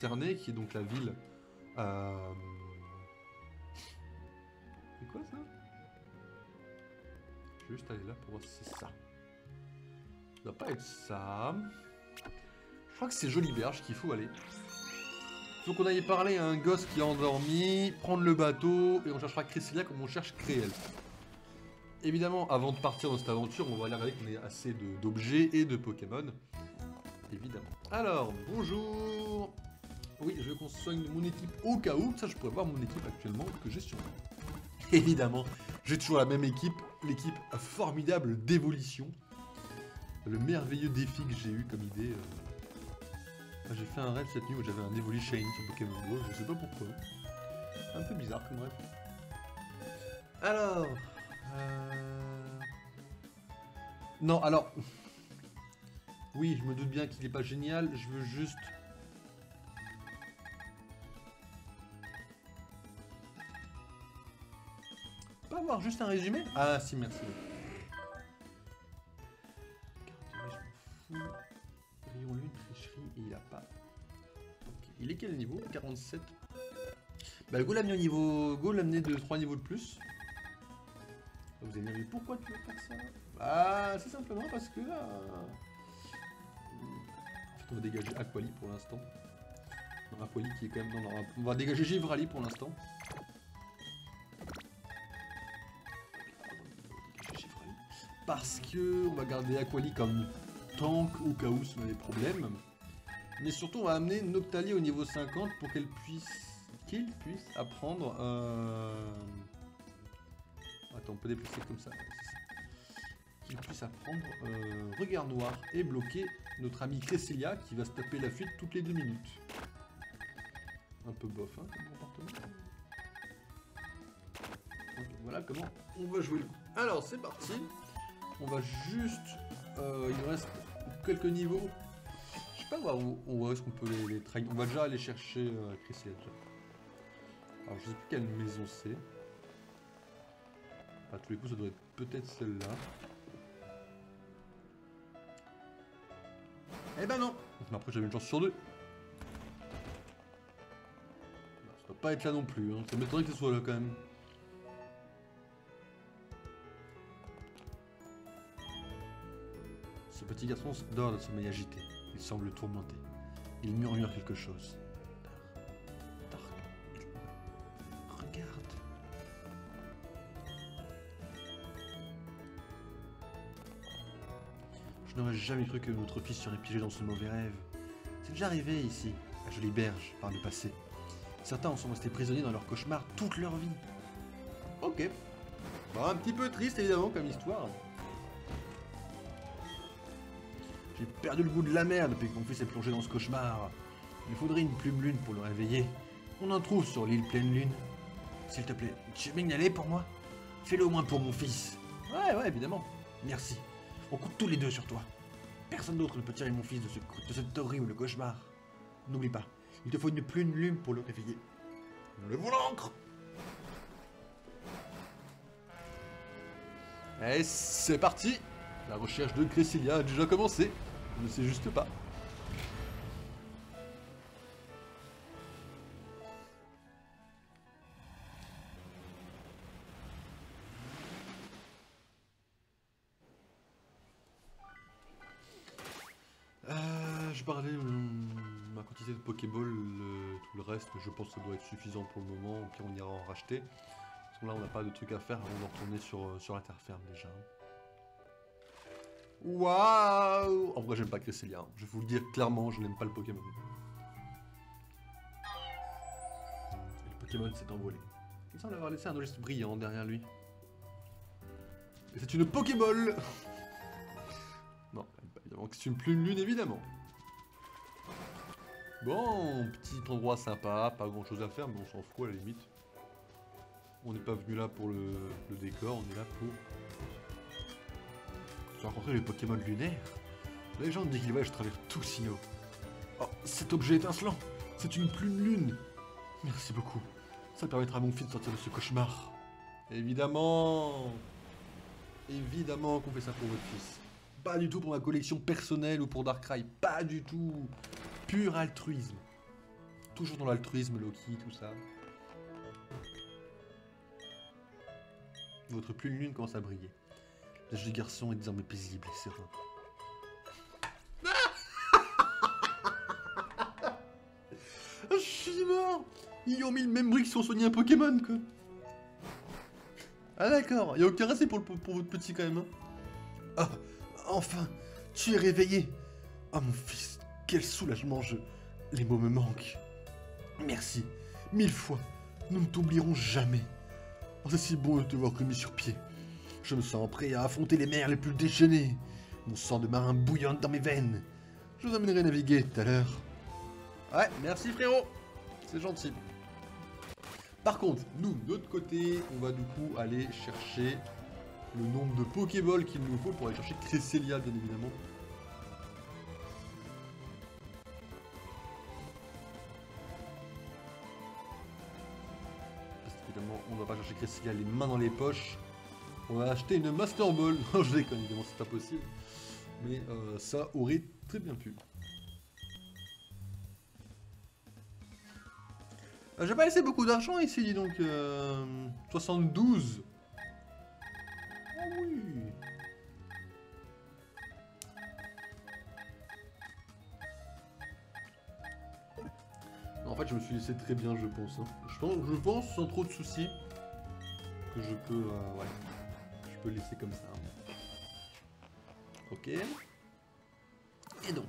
Cernay, qui est donc la ville... C'est quoi ça? Je vais juste aller là pour voir si c'est ça. Ça doit pas être ça. Je crois que c'est Joliberge qu'il faut aller. Faut qu'on aille parler à un gosse qui est endormi, prendre le bateau, et on cherchera Cresselia comme on cherche Créel. Évidemment, avant de partir dans cette aventure, on va aller regarder qu'on ait assez d'objets et de Pokémon. Évidemment. Alors, bonjour. Oui, je veux qu'on soigne mon équipe au cas où. Ça, je pourrais voir mon équipe actuellement que j'ai sur moi. Évidemment, j'ai toujours la même équipe, l'équipe formidable d'évolution. Le merveilleux défi que j'ai eu comme idée. J'ai fait un rêve cette nuit où j'avais un Evoli Shiny sur Pokémon Go, je sais pas pourquoi. Un peu bizarre comme rêve. Alors... Non, alors... Oui, je me doute bien qu'il est pas génial, je veux juste... Pas avoir juste un résumé? Ah si, merci. Je m'en fous. Rayon lune, tricherie, et il a pas... Okay. Il est quel niveau? 47. Bah le Go l'a mis au niveau... Go l'a amené de 3 niveaux de plus. Vous avez vu pourquoi tu veux faire ça? Bah c'est simplement parce que... En fait on va dégager Aquali pour l'instant. Aquali qui est quand même dans... On va dégager Givrali pour l'instant. Parce que on va garder Aquali comme tank au cas où si on a des problèmes. Mais surtout on va amener Noctali au niveau 50 pour qu'il puisse apprendre... Attends, on peut déplacer comme ça. Qu'il puisse apprendre Regard Noir et bloquer notre ami Cresselia qui va se taper la fuite toutes les 2 minutes. Un peu bof, hein, comme comportement. Donc, voilà comment on va jouer le coup. Alors, c'est parti. On va juste... il nous reste quelques niveaux. Je sais pas où est-ce qu'on peut les traiter. On va déjà aller chercher Cresselia déjà. Alors, je sais plus quelle maison c'est. À tous les coups, ça doit être peut-être celle-là. Eh ben non! Mais après, j'avais une chance sur 2. Ça doit pas être là non plus, hein. Ça m'étonnerait que ce soit là quand même. Ce petit garçon dort d'un sommeil agité. Il semble tourmenté. Il murmure quelque chose. Regarde. Je n'aurais jamais cru que notre fils serait piégé dans ce mauvais rêve. C'est déjà arrivé ici, à Joliberge, par le passé. Certains en sont restés prisonniers dans leur cauchemar toute leur vie. Ok. Bon, un petit peu triste évidemment comme histoire. J'ai perdu le goût de la mer depuis que mon fils est plongé dans ce cauchemar. Il faudrait une plume lune pour le réveiller. On en trouve sur l'île pleine lune. S'il te plaît, tu veux y aller pour moi? Fais-le au moins pour mon fils. Ouais, évidemment. Merci. On compte tous les deux sur toi. Personne d'autre ne peut tirer mon fils de cet horrible cauchemar. N'oublie pas, il te faut une plume lune pour le réveiller. Levons l'ancre! Et c'est parti! La recherche de Cresselia a déjà commencé. Je ne sais juste pas. Je parlais ma quantité de Pokéball, tout le reste, je pense que ça doit être suffisant pour le moment, au pire on ira en racheter. Parce que là on n'a pas de trucs à faire avant de retourner sur la terre ferme déjà. Waouh! En vrai j'aime pas Cresselia, hein. Je vais vous le dire clairement, je n'aime pas le Pokémon. Et le Pokémon s'est envolé. Il semble avoir laissé un geste brillant derrière lui. Et c'est une Pokéball! Non, évidemment que c'est une plume lune évidemment. Bon, petit endroit sympa, pas grand chose à faire, mais on s'en fout à la limite. On n'est pas venu là pour le décor, on est là pour... Tu as rencontré les Pokémon lunaires? La légende dit qu'il voyage à travers tout Sinnoh. Oh, cet objet étincelant, c'est une plume lune. Merci beaucoup, ça permettra à mon fils de sortir de ce cauchemar. Évidemment. Évidemment qu'on fait ça pour votre fils. Pas du tout pour ma collection personnelle ou pour Darkrai, pas du tout. Pur altruisme. toujours dans l'altruisme, Loki, tout ça. Votre pleine lune commence à briller. Le visage du garçon est désormais paisible et serein. Je suis mort. Ils ont mis le même bruit que si on soignait un Pokémon, quoi. Ah d'accord, il n'y a aucun respect pour votre petit quand même. Hein. Ah, enfin, tu es réveillé. Ah mon fils, quel soulagement, les mots me manquent. Merci, 1000 fois, nous ne t'oublierons jamais. Oh, c'est si bon de te voir remis sur pied. Je me sens prêt à affronter les mers les plus déchaînées. Mon sang de marin bouillante dans mes veines. Je vous emmènerai naviguer tout à l'heure. Ouais, merci frérot. C'est gentil. Par contre, nous, de l'autre côté, on va du coup aller chercher le nombre de Pokéballs qu'il nous faut pour aller chercher Cresselia, bien évidemment. Parce qu'évidemment, on ne va pas chercher Cresselia les mains dans les poches. On va acheter une Master Ball. Non, je déconne, évidemment, c'est pas possible. Mais ça aurait très bien pu. J'ai pas laissé beaucoup d'argent ici, dis donc. 72. Oh oui. En fait, je me suis laissé très bien, je pense. Hein. Je pense sans trop de soucis que je peux, ouais, je peux laisser comme ça. Hein. Ok. Et donc.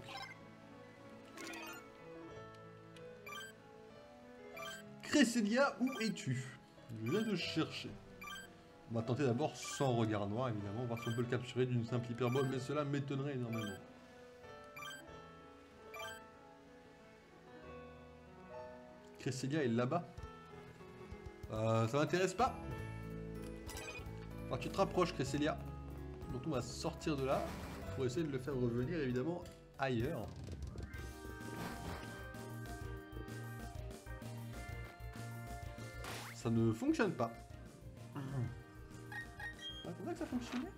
Cresselia, où es-tu? Je viens de chercher. On va tenter d'abord sans regard noir, évidemment, voir si on peut le capturer d'une simple hyperbole, mais cela m'étonnerait énormément. Cresselia est là-bas. Ça m'intéresse pas. Alors tu te rapproches, Cresselia. Donc on va sortir de là pour essayer de le faire revenir, évidemment, ailleurs. Ça ne fonctionne pas. Ah, c'est vrai que ça fonctionnait.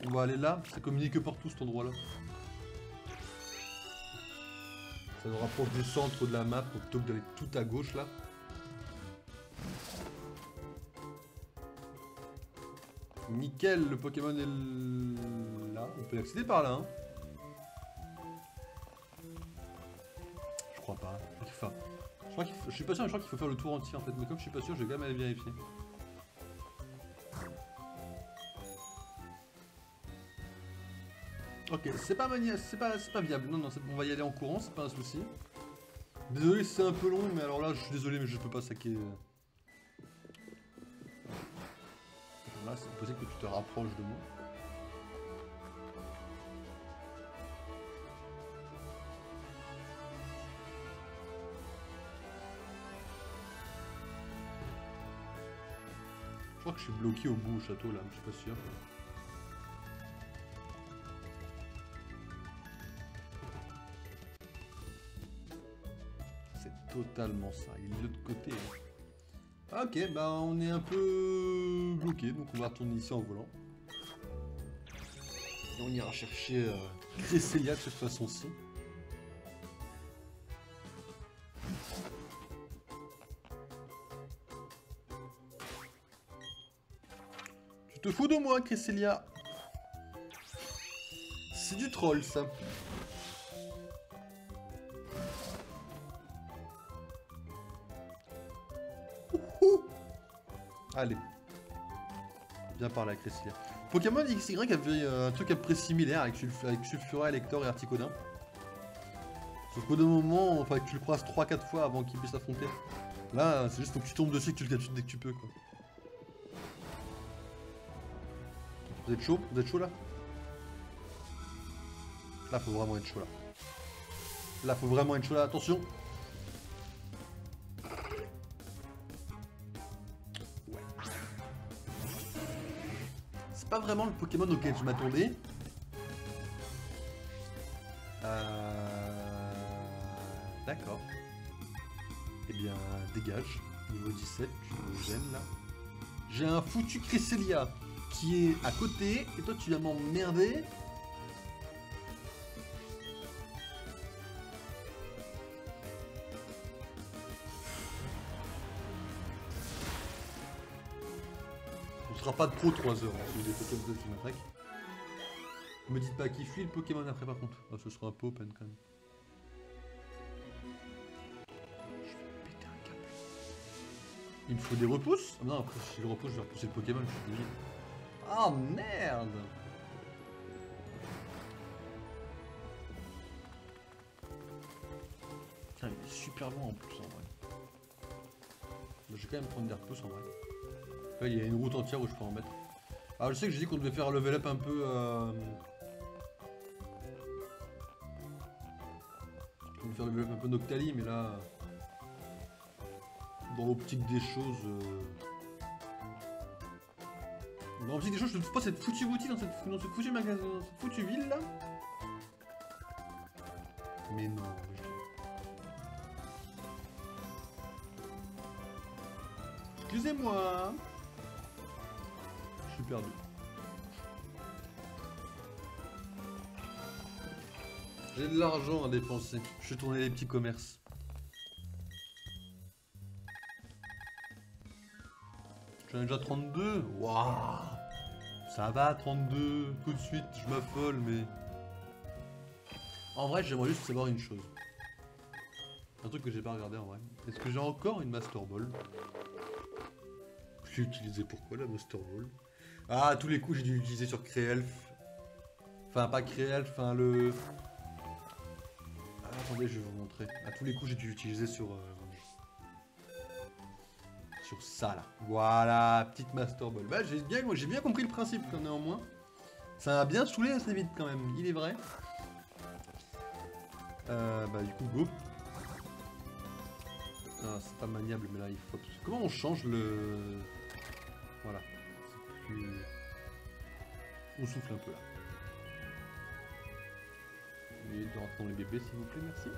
On va aller là, ça communique partout cet endroit là. Ça nous rapproche du centre de la map plutôt que d'aller tout à gauche là. Nickel, le Pokémon est là. On peut accéder par là. Hein. Je crois pas. Enfin, je suis pas sûr, mais je crois qu'il faut faire le tour entier en fait. Mais comme je suis pas sûr, je vais quand même aller vérifier. Ok, c'est pas viable. Non, non, on va y aller en courant, c'est pas un souci. Désolé si c'est un peu long, mais alors là, je suis désolé, mais je peux pas saquer. Là, c'est possible que tu te rapproches de moi. Je crois que je suis bloqué au bout au château là, je suis pas sûr. C'est totalement ça, il est de l'autre côté. Hein. Ah, ok, bah on est un peu bloqué, donc on va retourner ici en volant. Et on ira chercher Cresselia de cette façon-ci. Tu te fous de moi, Cresselia? C'est du troll, ça. Allez. Viens par là, Cresselia. Pokémon XY avait un truc à peu près similaire avec Sulfura, Elector et Articodin. Sauf qu'au bout d'un moment, enfin que tu le croises 3-4 fois avant qu'il puisse s'affronter. Là, c'est juste faut que tu tombes dessus et que tu le captures dès que tu peux, quoi. Vous êtes chaud? Vous êtes chaud là? Là, faut vraiment être chaud là. Là, faut vraiment être chaud là. Attention! Pas vraiment le Pokémon auquel je m'attendais. D'accord. Eh bien, dégage. Niveau 17, tu me gênes là. J'ai un foutu Cresselia qui est à côté. Et toi, tu viens m'emmerder. fera pas de pro 3 heures, hein, si des Pokémon qui m'attaquent. Me dites pas qui fuit le Pokémon après par contre. Ah, ce sera un peu open quand même. Je vais péter un câble. Il me faut des repousses? Ah non, après si je repousse, je vais repousser le Pokémon, je suis débile. Ah merde! Putain, il est super loin en plus en vrai. Je vais quand même prendre des repousses en vrai. Là, il y a une route entière où je peux en mettre. Alors je sais que j'ai dit qu'on devait faire level up un peu. On devait faire level up un peu Noctali, mais là. Dans l'optique des choses. Dans l'optique des choses, je ne trouve pas cette foutue boutique dans ce foutu magasin, dans cette foutue ville là. Mais non. Excusez-moi. Je suis perdu. J'ai de l'argent à dépenser. Je vais tourner les petits commerces. J'en ai déjà 32. Waouh. Ça va 32. Tout de suite, je m'affole, mais... En vrai, j'aimerais juste savoir une chose. Un truc que j'ai pas regardé en vrai. Est-ce que j'ai encore une Master Ball? Je l'ai utilisé pourquoi la Master Ball? Ah, à tous les coups, j'ai dû l'utiliser sur Créelf. Enfin, pas Créelf, enfin le... Ah, attendez, je vais vous montrer. À tous les coups, j'ai dû l'utiliser sur... sur ça, là. Voilà, petite Master Ball. Bah, j'ai bien compris le principe, quand néanmoins. Ça m'a bien saoulé assez vite, quand même. Il est vrai. Bah, du coup, go. Ah, c'est pas maniable, mais là, il faut... Comment on change le... Voilà. C'est plus... On souffle un peu, là. Veuillez de rentrer dans les bébés, s'il vous plaît, merci.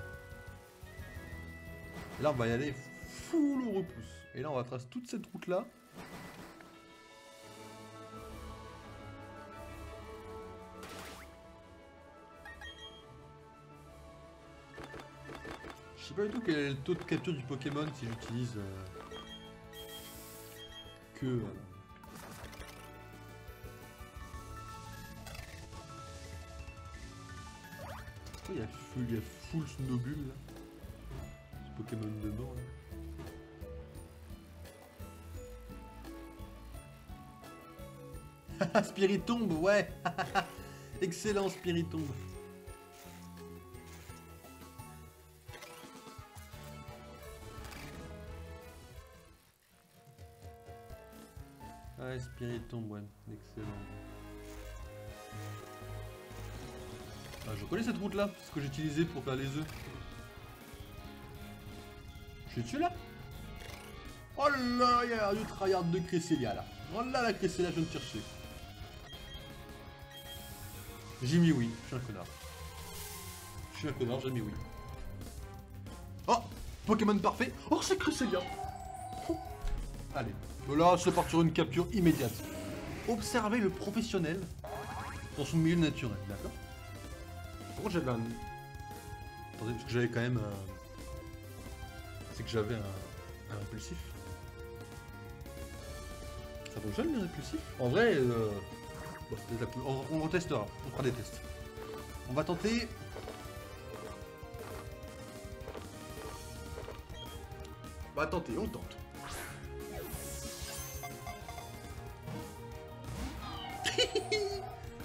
Et là, on va y aller full repousse. Et là, on va tracer toute cette route-là. Je sais pas du tout quel est le taux de capture du Pokémon si j'utilise que... Il y a full Snowbull là. Ce Pokémon de mort là. Spiritomb, ouais. Excellent Spiritomb. Ouais, Spiritomb, ouais. Excellent. Ah, je connais cette route là, c'est ce que j'ai utilisé pour faire les œufs. Je suis dessus là? Oh là, il y a du tryhard de Cresselia là. Oh là, la Cresselia, je viens de chercher. J'ai mis oui, je suis un connard. Je suis un connard, j'ai mis oui. Oh, Pokémon parfait. Oh, c'est Cresselia. Oh. Allez, là, c'est parti sur une capture immédiate. Observez le professionnel dans son milieu naturel, d'accord? Pourquoi j'avais un... Attendez, parce que j'avais quand même un... C'est que j'avais un impulsif. Ça fonctionne les impulsifs? En vrai, bon, on retestera, on fera des tests. On va tenter... On va tenter, on tente.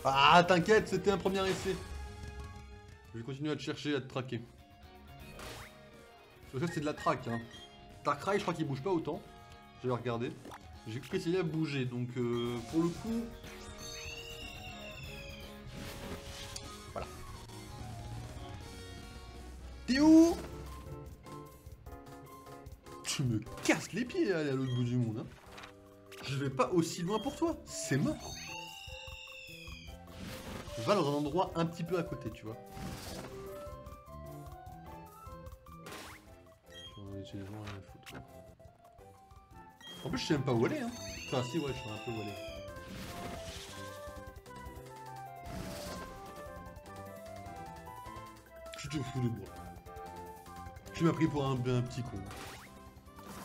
Ah, t'inquiète, c'était un premier essai. Je vais continuer à te chercher, à te traquer. Parce que ça, c'est de la traque, hein. Darkrai, je crois qu'il bouge pas autant. J'ai regardé. J'ai cru qu'essayer à bouger, donc pour le coup... Voilà. T'es où? Tu me casses les pieds à aller à l'autre bout du monde, hein. Je vais pas aussi loin pour toi, c'est mort. Je vais dans un endroit un petit peu à côté, tu vois. En plus, je sais même pas où aller, hein. Enfin, si, ouais, je sais un peu où aller. Je te fous de moi. Tu m'as pris pour un petit con.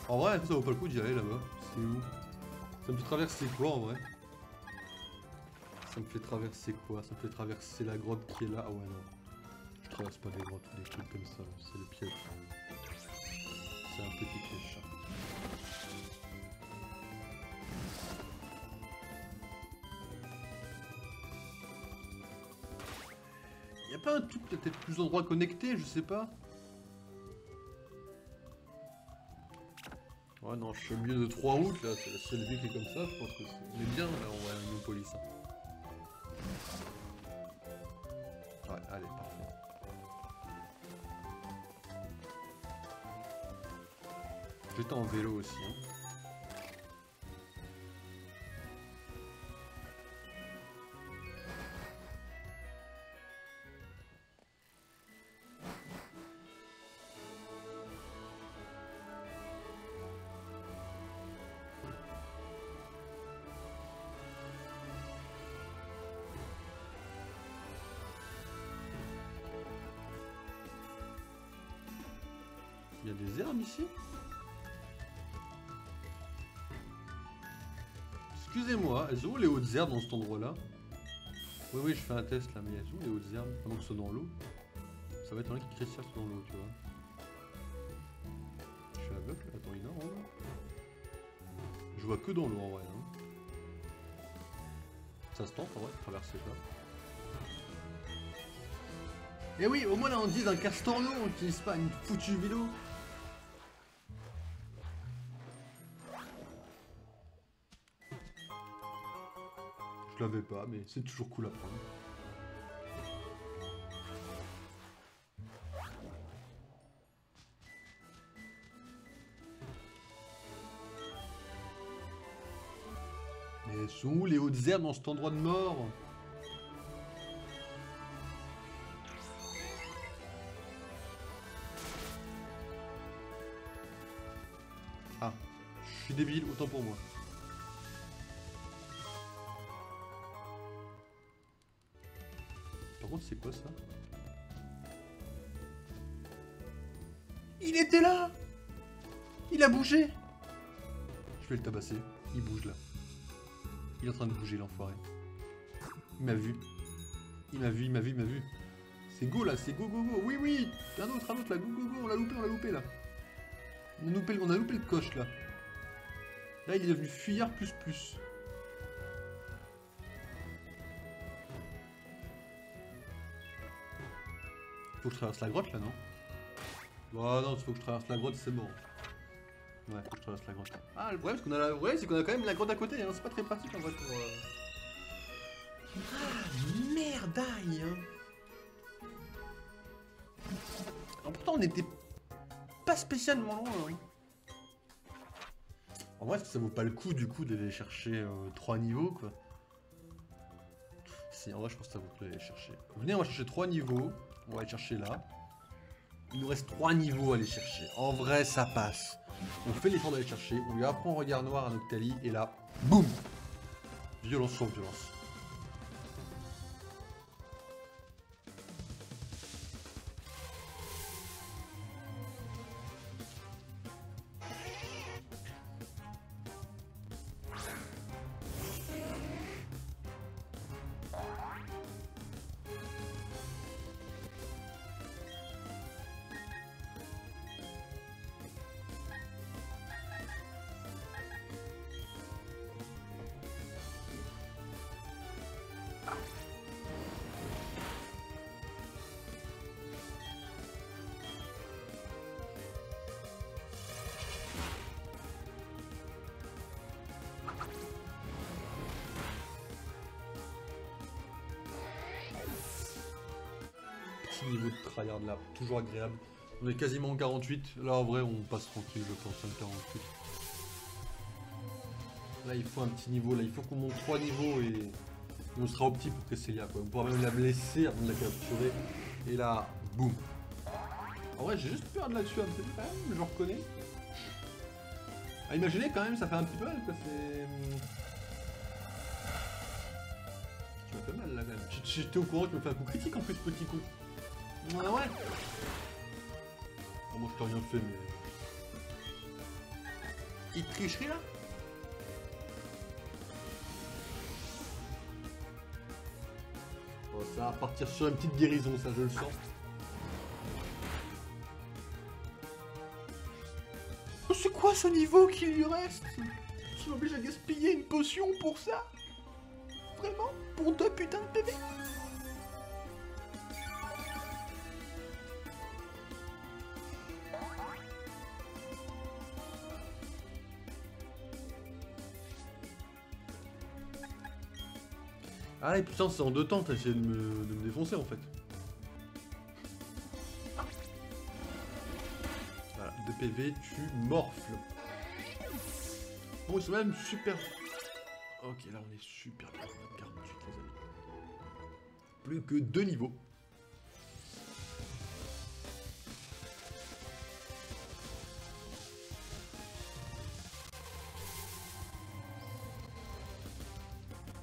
En vrai, ça vaut pas le coup d'y aller là-bas. C'est où? Ça me fait traverser quoi en vrai? Ça me fait traverser quoi? Ça me fait traverser la grotte qui est là. Ah ouais non. Je traverse pas des grottes ou des trucs comme ça, c'est le piège. C'est un petit piège. Y'a pas un truc peut-être plus d'endroits connectés, je sais pas. Ouais non, je suis au milieu de 3 routes là, c'est la seule vie qui est comme ça, je pense que c'est bien là on va à Minneapolis. Hein. Ouais, allez, parfait. J'étais en vélo aussi. Hein. Il y a des herbes ici? Excusez-moi, elles sont où les hautes herbes dans cet endroit-là? Oui, oui, je fais un test là, mais elles sont où les hautes herbes? Pendant que ce soit dans l'eau. Ça va être un qui crée ça dans l'eau, tu vois. Je suis aveugle, attends, il est en haut. Je vois que dans l'eau en vrai. Hein. Ça se tente en vrai de traverser ça. Et oui, au moins là on dit d'un castor-l'eau, on n'utilise pas une foutue vélo. Je l'avais pas, mais c'est toujours cool à prendre. Mais sont où les hautes herbes dans cet endroit de mort? Ah, je suis débile, autant pour moi. Par contre, c'est quoi ça? Il était là! Il a bougé! Je vais le tabasser. Il bouge là. Il est en train de bouger, l'enfoiré. Il m'a vu. Il m'a vu, il m'a vu, il m'a vu. C'est go là, c'est go go go. Oui, oui! Un autre là. Go go go. On l'a loupé là. On a loupé le coche là. Là, il est devenu fuyard plus plus. Faut que je traverse la grotte là, non? Oh non, faut que je traverse la grotte, c'est bon. Ouais, faut que je traverse la grotte. Ah, le problème, c'est qu'on a quand même la grotte à côté, hein. C'est pas très pratique en vrai pour. Ah, merdaille, hein. Alors, pourtant, on était pas spécialement loin. Hein. En vrai, ça vaut pas le coup du coup d'aller chercher 3 niveaux quoi. Si, en vrai, je pense que ça vaut le coup d'aller chercher. Venez, on va chercher 3 niveaux. On va aller chercher là. Il nous reste 3 niveaux à aller chercher. En vrai, ça passe. On fait l'effort d'aller chercher. On lui apprend regard noir à Noctali. Et là, boum! Violence sur violence. Petit niveau de tryhard là, toujours agréable. On est quasiment en 48. Là, en vrai, on passe tranquille, je pense, en 48. Là, il faut un petit niveau. Là, il faut qu'on monte 3 niveaux et on sera opti pour Cresselia. On pourra même la blesser avant de la capturer. Et là, boum. En vrai, j'ai juste peur de là-dessus un petit peu quand même, je reconnais. À imaginer quand même, ça fait un petit peu mal quoi, c'est... Tu m'as fait mal là quand même. J'étais au courant qu'il me fait un coup critique en plus, petit con. Ouais, ouais. Oh, moi je t'ai rien fait mais... Il tricherait là? Bon, ça va partir sur une petite guérison, ça je le sens. Oh, c'est quoi ce niveau qui lui reste? Tu m'obliges à gaspiller une potion pour ça? Vraiment? Pour 2 putains de PV? Ah et putain, c'est en 2 temps, t'as essayé de me défoncer en fait. Voilà, 2 PV, tu morfles. Bon, ils sont même super... Ok, là on est super bien. 48 les amis. Plus que 2 niveaux.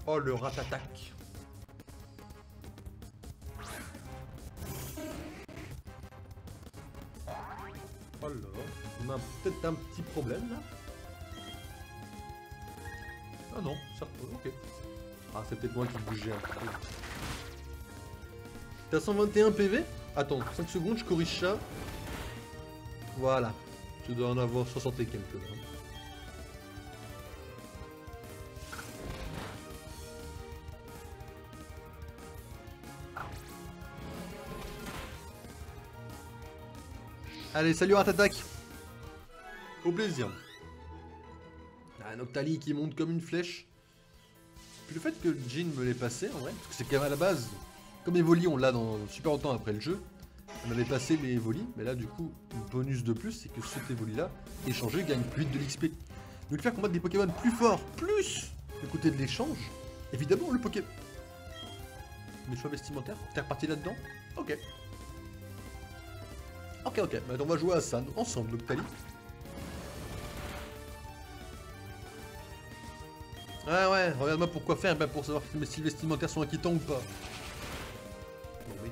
Oh, le rat-attaque. Oh là, on a peut-être un petit problème là. Ah non, ça repose, ok. Ah, c'est peut-être moi qui bougeais un peu. T'as 121 PV? Attends, 5 secondes, je corrige ça. Voilà. Tu dois en avoir 60 et quelques là. Allez, salut Rat-Attaque. Au plaisir. Ah, Noctali qui monte comme une flèche. Puis le fait que Jean me l'ait passé, en vrai, parce que c'est quand même à la base, comme Evoli, on l'a dans super longtemps après le jeu, on avait passé les Evoli, mais là du coup, le bonus de plus, c'est que cet Evoli-là, échangé, gagne plus vite de l'XP. Donc faire combattre des Pokémon plus forts, plus le côté de l'échange, évidemment le Pokémon. Mes choix vestimentaires, t'es reparti là-dedans? Ok. Ok, ok, bah, on va jouer à ça ensemble, Noctali. Ah ouais, regarde-moi pourquoi faire, ben pour savoir si mes styles vestimentaires sont inquiétants ou pas. Bon, oui.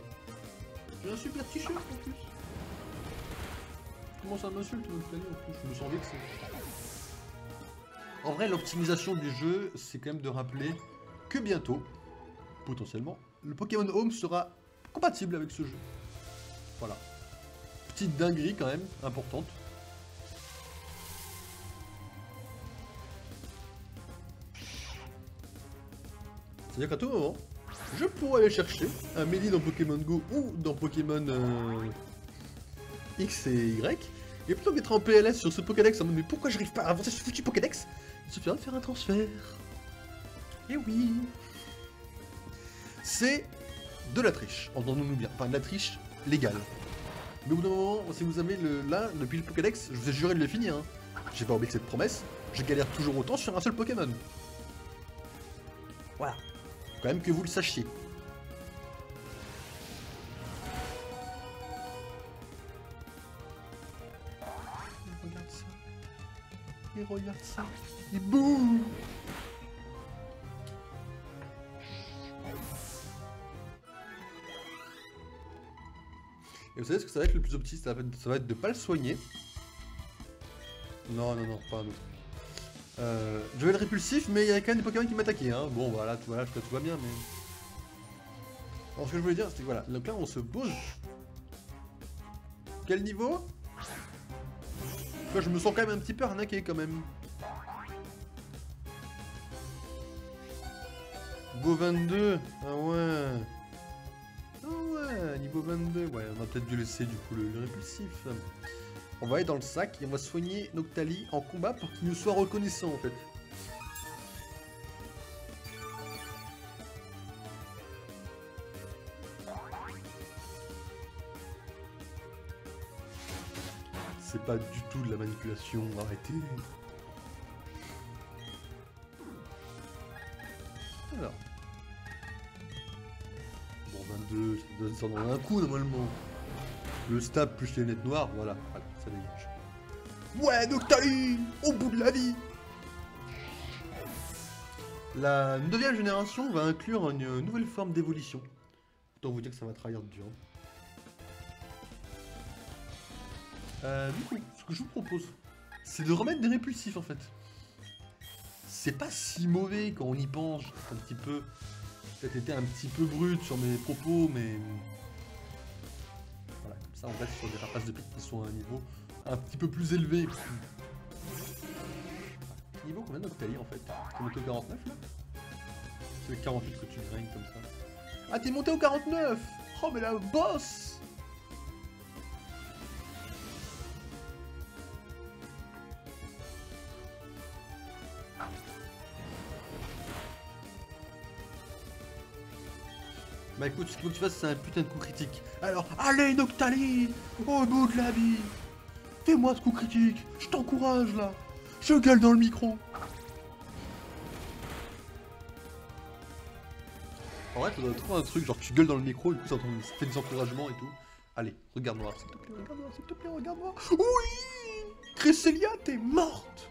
J'ai un super t-shirt en plus. Comment ça m'insulte Noctali en plus? Je me sens vexé. En vrai, l'optimisation du jeu, c'est quand même de rappeler que bientôt, potentiellement, le Pokémon Home sera compatible avec ce jeu. Voilà. Petite dinguerie quand même, importante. C'est-à-dire qu'à tout moment, je pourrais aller chercher un Meli dans Pokémon Go ou dans Pokémon X et Y, et plutôt que d'être en PLS sur ce Pokédex en mode mais pourquoi j'arrive pas à avancer ce foutu Pokédex, il suffira de faire un transfert. Et oui. C'est de la triche, entendons-nous bien, enfin de la triche légale. Mais au bout d'un moment, si vous avez là, depuis le Pokédex, je vous ai juré de le finir, hein. J'ai pas oublié cette promesse, je galère toujours autant sur un seul Pokémon. Voilà. Quand même que vous le sachiez. Regarde ça. Et regarde ça. Et boum. Et vous savez ce que ça va être le plus optimiste? Ça va être de pas le soigner. Non, non, non, pas un autre. Je vais être répulsif, mais il y a quand même des Pokémon qui m'attaquaient. Hein. Bon, voilà, tout va bien, mais... Alors, ce que je voulais dire, c'est que voilà, donc là, on se pose. Quel niveau? Je me sens quand même un petit peu arnaqué, quand même. Niveau 22. Ah ouais. Ah ouais, niveau 22. Ouais, on a peut-être dû laisser, du coup, le répulsif. On va aller dans le sac et on va soigner Noctali en combat pour qu'il nous soit reconnaissant en fait. C'est pas du tout de la manipulation, arrêtez. Alors. Bon, 22, ça donne un coup normalement. Le stab plus les lunettes noires, voilà, ça dégage. Ouais, Noctali, au bout de la vie. La 9ème génération va inclure une nouvelle forme d'évolution. Autant vous dire que ça va trahir dur. Du coup, ce que je vous propose, c'est de remettre des répulsifs en fait. C'est pas si mauvais quand on y pense un petit peu. peut-être été un petit peu brut sur mes propos, mais voilà, comme ça on reste sur des rapaces de pique qui sont à un niveau un petit peu plus élevé. Niveau combien d'Octali en fait? T'es monté au 49 là? C'est le 48 que tu grindes comme ça. Ah t'es monté au 49! Oh mais la boss! Bah écoute, ce qu'il faut que tu fasses c'est un putain de coup critique. Alors, allez Noctali! Au bout de la vie! Fais-moi ce coup critique! Je t'encourage là! Je gueule dans le micro! En vrai, tu dois trouver un truc, genre tu gueules dans le micro, et du coup ça fait des encouragements et tout. Allez, regarde-moi, s'il te plaît, regarde-moi, s'il te plaît, regarde-moi. Oui! Cresselia, t'es morte!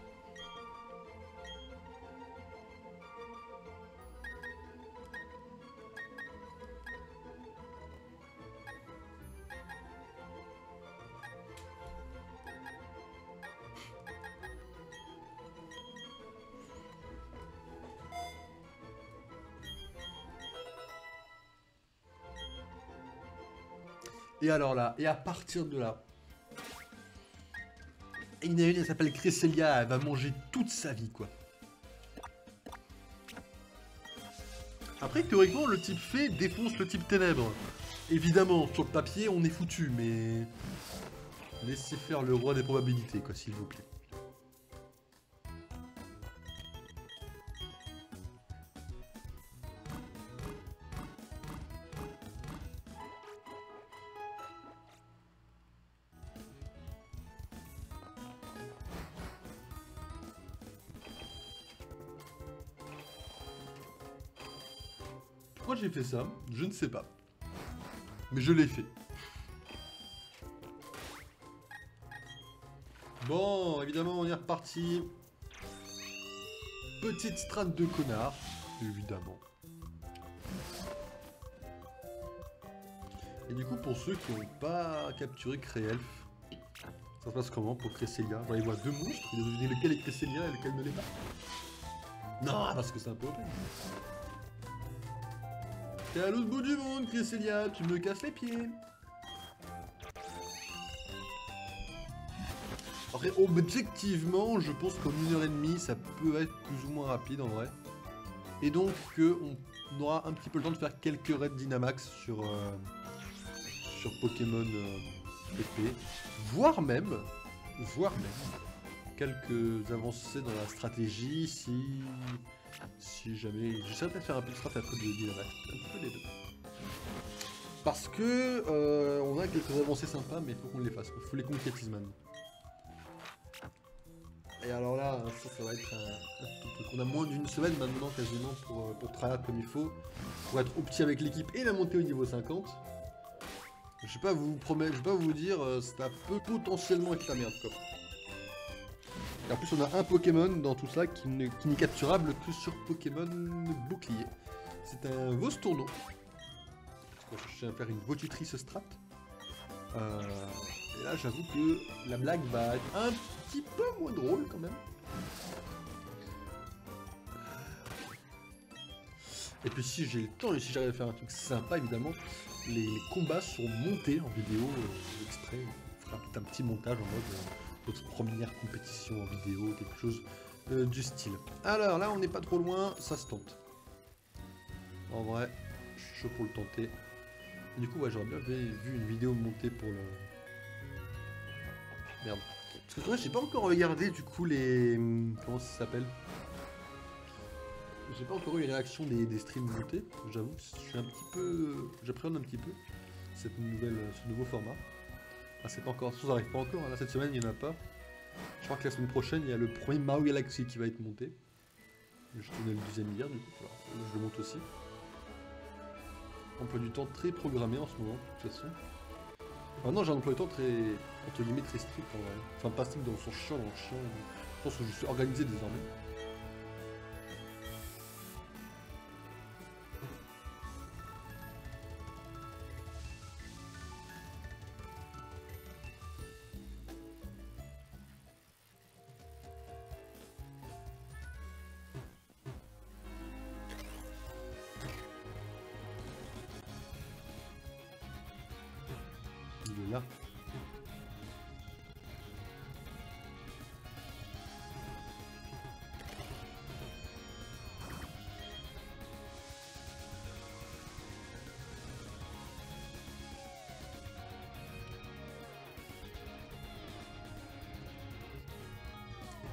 Et alors là, et à partir de là, il y en a une, elle s'appelle Cresselia, elle va manger toute sa vie, quoi. Après, théoriquement, le type fée défonce le type ténèbres. Évidemment, sur le papier, on est foutu, mais... Laissez faire le roi des probabilités, quoi, s'il vous plaît. Pourquoi j'ai fait ça? Je ne sais pas. Mais je l'ai fait. Bon, évidemment, on est reparti. Petite strate de connard, évidemment. Et du coup, pour ceux qui n'ont pas capturé Créelf, ça se passe comment pour Cresselia? Genre, il voit deux monstres, il doit deviner lequel est Cresselia et lequel ne l'est pas. Non, parce que c'est un peu open. T'es à l'autre bout du monde, Cresselia, tu me casses les pieds. Après, objectivement, je pense qu'en 1h30, ça peut être plus ou moins rapide en vrai. Et donc, on aura un petit peu le temps de faire quelques raids Dynamax sur Pokémon PP. Voire même, quelques avancées dans la stratégie si jamais... J'essaierai peut-être de faire un peu de strat à peu de Dynamax, un petit peu les deux. Parce que on a quelques avancées sympas, mais il faut qu'on les fasse, il faut les concrétiser maintenant. Et alors là, ça va être un truc. On a moins d'une semaine maintenant quasiment pour travailler comme il faut, pour être opti avec l'équipe et la monter au niveau 50. Je vais pas vous promettre, je vais pas vous dire, ça peut potentiellement être la merde quoi. Et en plus on a un Pokémon dans tout ça qui n'est capturable que sur Pokémon bouclier. C'est un Vostourneau. Je vais chercher à faire une Votutrice strat. Et là j'avoue que la blague va être un petit peu moins drôle quand même. Et puis si j'ai le temps et si j'arrive à faire un truc sympa évidemment, les combats seront montés en vidéo exprès. On fera tout un petit montage en mode notre première compétition en vidéo, quelque chose du style. Alors là on n'est pas trop loin, ça se tente. En vrai, je suis chaud pour le tenter. Et du coup ouais j'aurais bien vu une vidéo montée pour le... Merde. Parce que moi j'ai pas encore regardé du coup les... Comment ça s'appelle? J'ai pas encore eu les réactions des streams montés. J'avoue que je suis un petit peu... J'appréhende un petit peu ce nouveau format. Ah c'est pas encore... Ça n'arrive pas encore, hein. Là cette semaine il n'y en a pas. Je crois que la semaine prochaine il y a le premier Mario Galaxy qui va être monté. Je tenais le deuxième hier du coup, alors, je le monte aussi. Emploi du temps très programmé en ce moment, de toute façon. Ah non, j'ai un emploi du temps très, entre guillemets, très strict en vrai. Enfin, pas strict dans son chiant, je pense que je suis organisé désormais. là.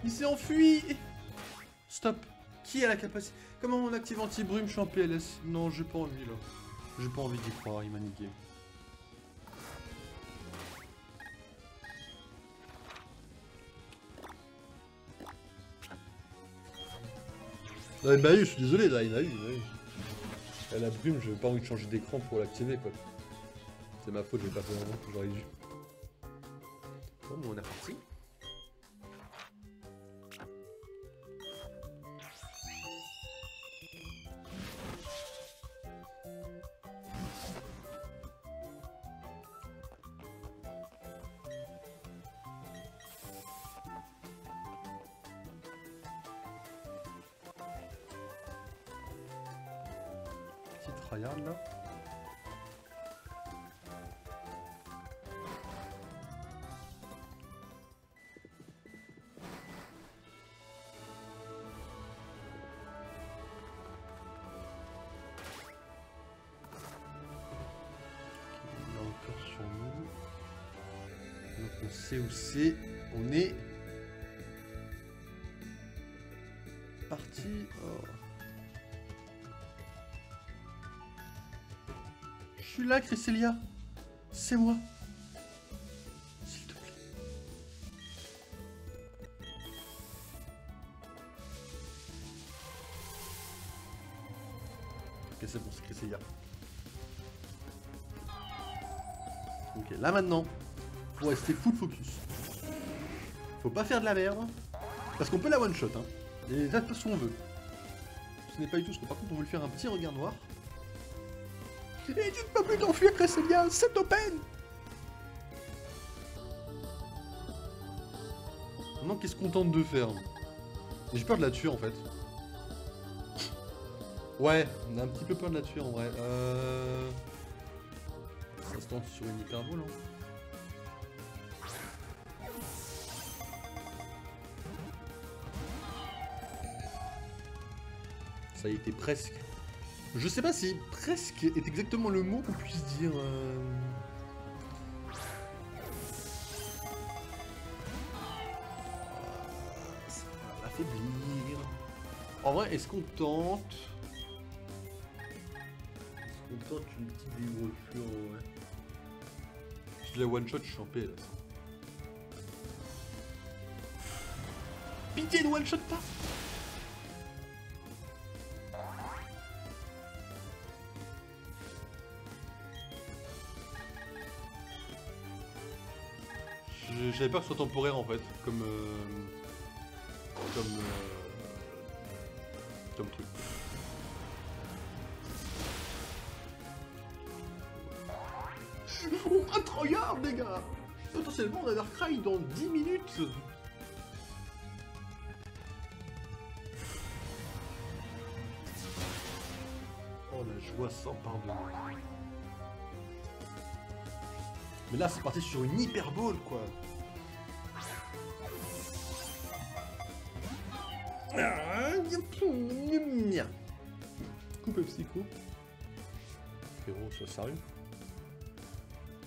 Il s'est enfui. Stop. Qui a la capacité? Comment on active anti-brume? Je suis en PLS. Non, j'ai pas envie là. J'ai pas envie d'y croire, il m'a niqué. Non, bah oui, je suis désolé, là, il a eu. La brume, j'ai pas envie de changer d'écran pour l'activer, quoi. C'est ma faute, j'ai pas fait avant, j'aurais dû. Bon, on est reparti. Regarde là. Il est encore sur nous. Donc on sait où c'est. On est parti. Oh. Je suis là, Cresselia. C'est moi. S'il te plaît. Ok, c'est bon, c'est Cresselia. Ok, là maintenant, faut rester full focus. Faut pas faire de la merde. Parce qu'on peut la one-shot, hein. Et là, de toute façon, on veut. Ce n'est pas du tout ce qu'on... Par contre, on veut lui faire un petit regard noir. Et tu ne peux plus t'enfuir, Cresselia, c'est open. Non, qu'est-ce qu'on tente de faire? J'ai peur de la tuer, en fait. Ouais, on a un petit peu peur de la tuer, en vrai. Ça se tente sur une hyperbole, hein. Ça y était presque. Je sais pas si presque est exactement le mot qu'on puisse dire. Ça va l'affaiblir. En vrai, est-ce qu'on tente? Est-ce qu'on tente une petite dégreffure? Ouais. Si je la one shot, je suis en PLS. Pitié, ne one shot pas! J'avais peur que ce soit temporaire en fait, comme truc. Oh, incroyable les gars! Potentiellement on a Darkrai dans 10 minutes! Oh la joie sans pardon. Mais là c'est parti sur une hyperbole quoi! Coupe psycho. Frérot, sois sérieux.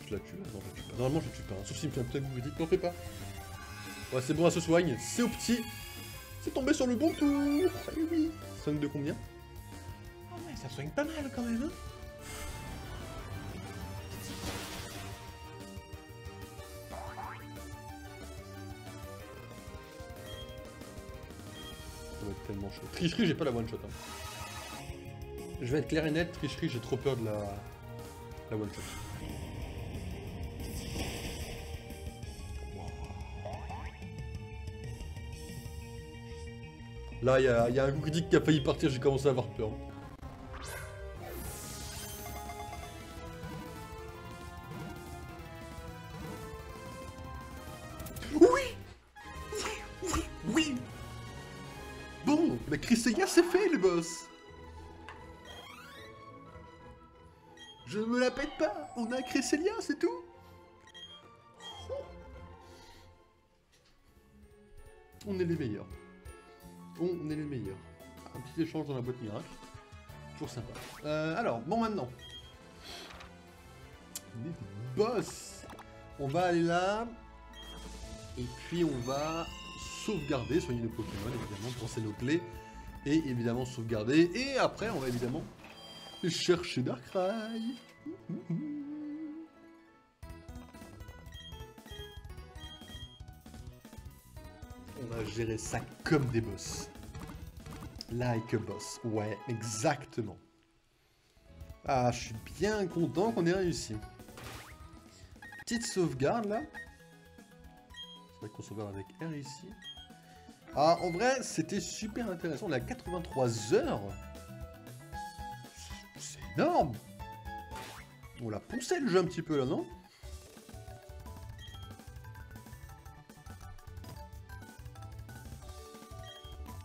Je la tue là? Non, je la tue pas. Normalement, je la tue pas. Hein. Sauf si me fait un putain de vous dites, n'en fais pas. Ouais, c'est bon, elle se soigne. C'est au petit. C'est tombé sur le bon tour. Ah oui. Soigne de combien? Ah ouais, ça soigne pas mal quand même, hein. Ça va être tellement chaud. Tricherie, j'ai pas la one shot. Hein. Je vais être clair et net, tricherie, j'ai trop peur de la one shot. Là, il y a un coup critique qui a failli partir, j'ai commencé à avoir peur. Oui! Oui! Bon, la Cresselia c'est fait, le boss! Je me la pète pas, on a Cresselia, c'est tout. On est les meilleurs. On est les meilleurs. Un petit échange dans la boîte miracle. Toujours sympa. Alors, bon maintenant. Les boss. On va aller là. Et puis on va sauvegarder, soigner nos Pokémon, évidemment, penser nos clés. Et évidemment sauvegarder. Et après, on va évidemment chercher Darkrai. On va gérer ça comme des boss. Like a boss. Ouais, exactement. Ah, je suis bien content qu'on ait réussi. Petite sauvegarde, là. C'est vrai qu'on sauvegarde avec R ici. Ah, en vrai, c'était super intéressant. On a 83 heures. C'est énorme. On l'a poncé le jeu un petit peu, là, non?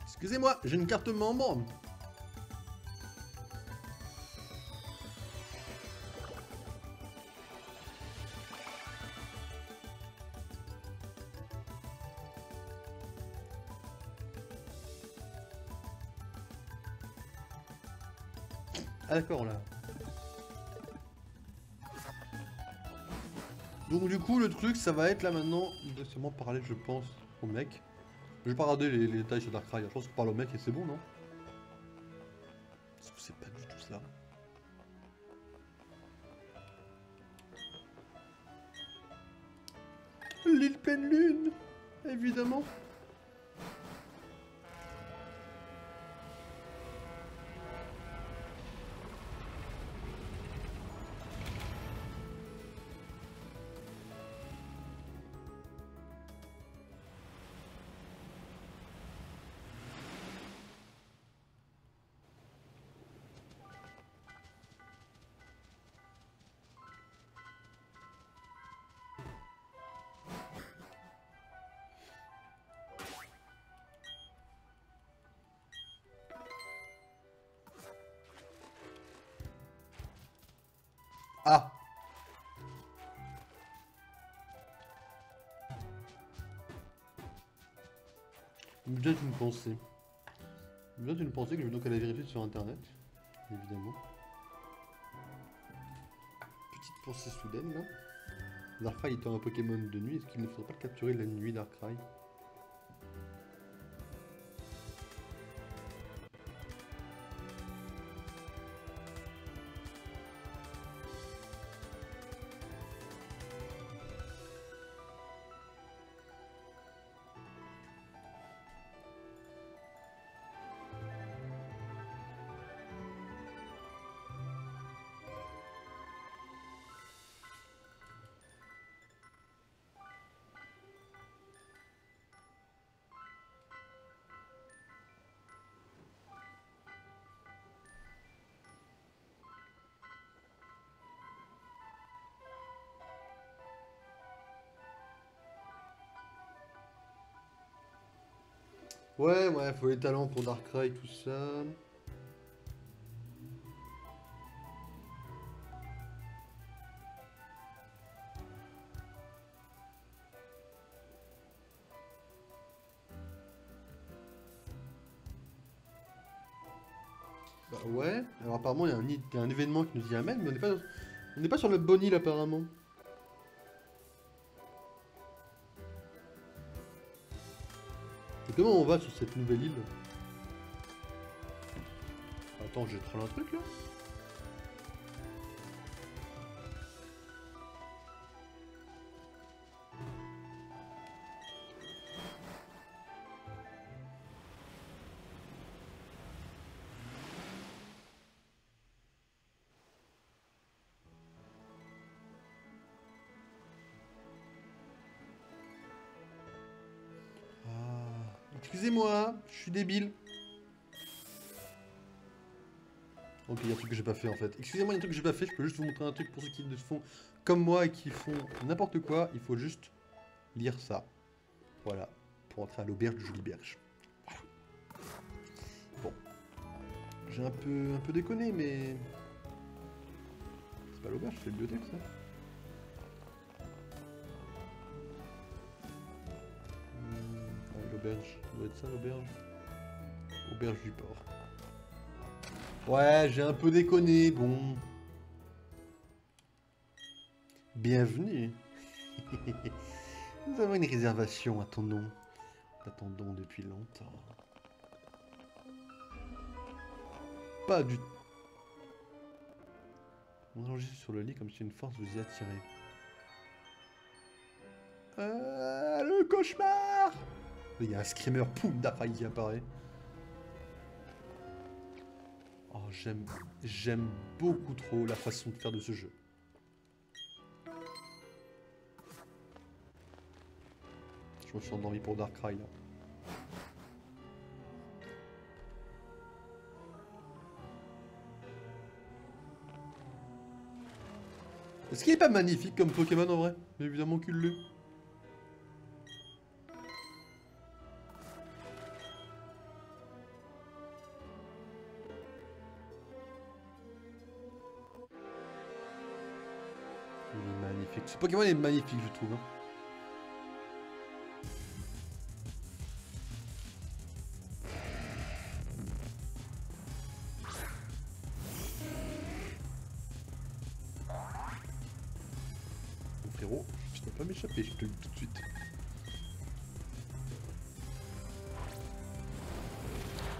Excusez-moi, j'ai une carte membre. Ah d'accord, là. Donc du coup, le truc, ça va être là maintenant, de seulement parler, je pense, au mec. Je vais pas regarder les détails sur Darkrai, je pense qu'on parle au mec et c'est bon, non? Parce que c'est pas du tout ça. L'île pleine lune, évidemment. Ah! Bien une pensée. Bien une pensée que je vais donc aller vérifier sur internet, évidemment. Petite pensée soudaine là. Darkrai étant un Pokémon de nuit, est-ce qu'il ne faudrait pas le capturer la nuit, Darkrai? Ouais, ouais, faut les talents pour Darkrai, tout ça. Bah ouais, alors apparemment il y a un événement qui nous y amène, mais on n'est pas sur la bonne île apparemment. Et comment on va sur cette nouvelle île? Attends, j'ai trollé un truc là? Excusez-moi, je suis débile. Ok, il y a un truc que j'ai pas fait en fait. Excusez-moi, il y a un truc que j'ai pas fait, je peux juste vous montrer un truc pour ceux qui le font comme moi et qui font n'importe quoi. Il faut juste lire ça. Voilà, pour entrer à l'auberge du Joli Berge. Voilà. Bon. J'ai un peu déconné, mais... C'est pas l'auberge, c'est la bibliothèque ça. l'auberge. Ça doit être ça l'auberge. Auberge du port. Ouais, j'ai un peu déconné, bon. Bienvenue. Nous avons une réservation à ton nom. T'attendons depuis longtemps. Pas du tout. Vous allongez sur le lit comme si une force vous y attirait. Le cauchemar! Il y a un screamer, poum, d'après qui apparaît. Oh, j'aime beaucoup trop la façon de faire de ce jeu. Je me suis endormi pour Darkrai là. Est-ce qu'il est pas magnifique comme Pokémon en vrai? Mais évidemment qu'il l'est. Il est magnifique. Ce Pokémon est magnifique, je trouve. Hein. Mon frérot, je ne peux pas m'échapper, je te le dis tout de suite.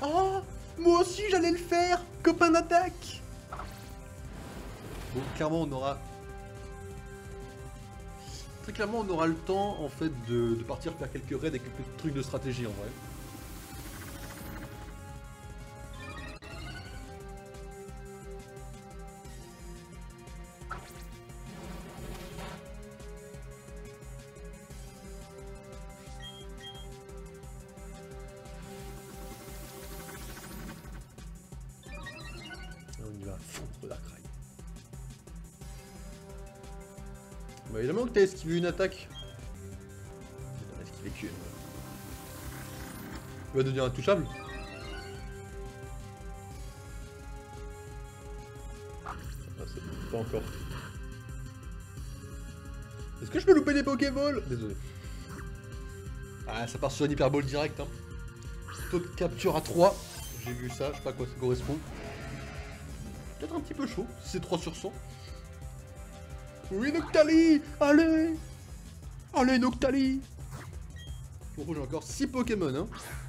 Oh, moi aussi j'allais le faire, copain d'attaque. Bon, clairement on aura... Très clairement on aura le temps en fait de partir faire quelques raids et quelques trucs de stratégie en vrai. On y va fondre Darkrai. Bah évidemment que t'as esquivé une attaque. T'en as esquivé qu'une. Tu vas devenir intouchable. Ah, c'est pas encore. Est-ce que je peux louper des Pokéballs? Désolé. Ah, ça part sur un Hyperball direct. Hein. Taux de capture à 3. J'ai vu ça, je sais pas à quoi ça correspond. Peut-être un petit peu chaud, si c'est 3 sur 100. Oui, Noctali! Allez! Allez, Noctali! Bon, j'ai encore 6 Pokémon, hein.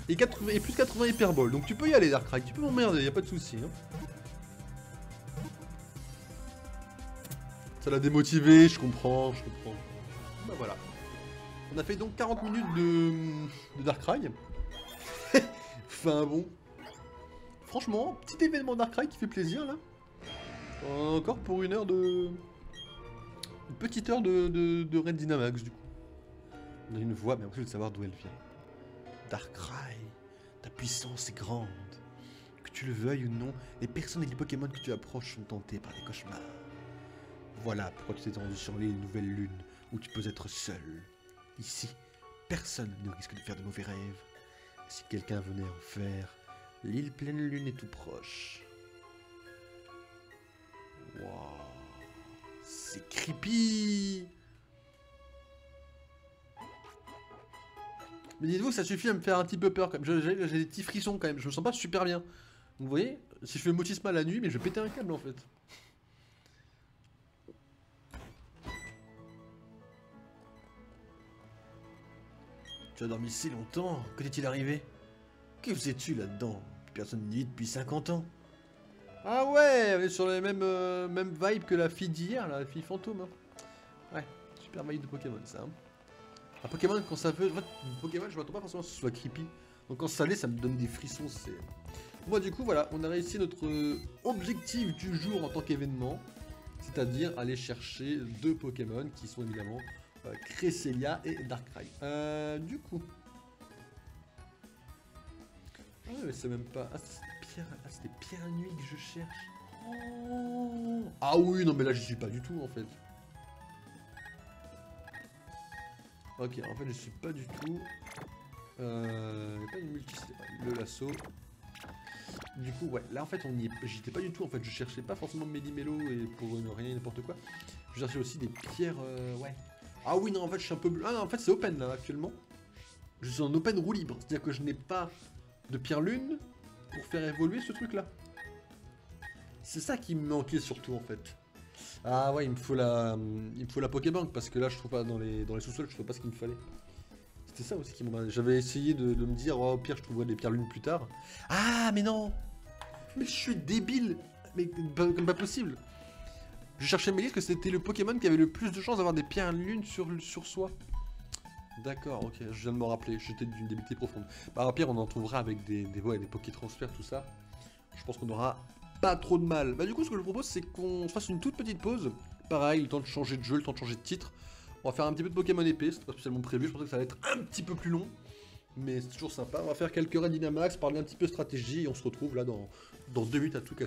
Et, et plus 80 Hyperball. Donc tu peux y aller, Darkrai. Tu peux m'emmerder, y a pas de souci. Hein. Ça l'a démotivé, je comprends, je comprends. Bah voilà. On a fait donc 40 minutes de Darkrai. Enfin bon. Franchement, petit événement Darkrai qui fait plaisir là. Encore pour une heure de... Une petite heure de Raid Dynamax du coup. On a une voix, mais après je veux savoir d'où elle vient. Darkrai, ta puissance est grande. Que tu le veuilles ou non, les personnes et les Pokémon que tu approches sont tentés par des cauchemars. Voilà pourquoi tu t'es rendu sur l'île Nouvelle Lune, où tu peux être seul. Ici, personne ne risque de faire de mauvais rêves. Si quelqu'un venait en faire, l'île Pleine Lune est tout proche. Waouh, c'est creepy. Mais dites-vous, ça suffit à me faire un petit peu peur quand même. J'ai des petits frissons quand même, je me sens pas super bien. Vous voyez, si je fais Motisma la nuit, mais je vais péter un câble en fait. Tu as dormi si longtemps, que t'est-il arrivé? Que faisais-tu là-dedans? Personne n'y vit depuis 50 ans. Ah ouais, on est sur les mêmes vibes que la fille d'hier, la fille fantôme. Hein. Ouais, super vibe de Pokémon ça. Hein. Un Pokémon quand ça veut... Pokémon je m'attends pas forcément que ce soit creepy. Donc quand ça l'est, ça me donne des frissons, c'est... Moi du coup voilà, on a réussi notre objectif du jour en tant qu'événement. C'est-à-dire aller chercher 2 Pokémon qui sont évidemment Cresselia et Darkrai. Du coup... Ah mais c'est même pas... Ah c'était Pierre Nuit que je cherche. Oh. Ah oui, non mais là j'y suis pas du tout en fait. Ok, en fait je suis pas du tout... Il n'y a pas une multi... Le lasso. Du coup ouais, là en fait on y est... J'étais pas du tout en fait, je cherchais pas forcément Méli-Mélo et pour rien n'importe quoi. Je cherchais aussi des pierres... ouais. Ah oui non en fait je suis un peu... Ah non en fait c'est open là actuellement. Je suis en open roue libre, c'est-à-dire que je n'ai pas de pierre lune pour faire évoluer ce truc-là. C'est ça qui me manquait surtout en fait. Ah ouais, il me faut la Pokébank parce que là je trouve pas dans les sous-sols, je trouve pas ce qu'il me fallait. C'était ça aussi qui m'a... J'avais essayé de me dire, oh, au pire je trouverai des pierres lunes plus tard. Ah mais non. Mais je suis débile. Mais comme pas possible. Je cherchais à me dire que c'était le Pokémon qui avait le plus de chances d'avoir des pierres lunes sur soi. D'accord, ok, je viens de me rappeler, j'étais d'une débilité profonde. Bah au pire on en trouvera avec des Poké-transferts, tout ça. Je pense qu'on aura pas trop de mal. Bah du coup ce que je vous propose c'est qu'on fasse une toute petite pause. Pareil, le temps de changer de jeu, le temps de changer de titre. On va faire un petit peu de Pokémon épée, c'est pas spécialement prévu, je pensais que ça allait être un petit peu plus long. Mais c'est toujours sympa, on va faire quelques raids Dynamax, parler un petit peu stratégie et on se retrouve là dans 2 minutes à tout casser.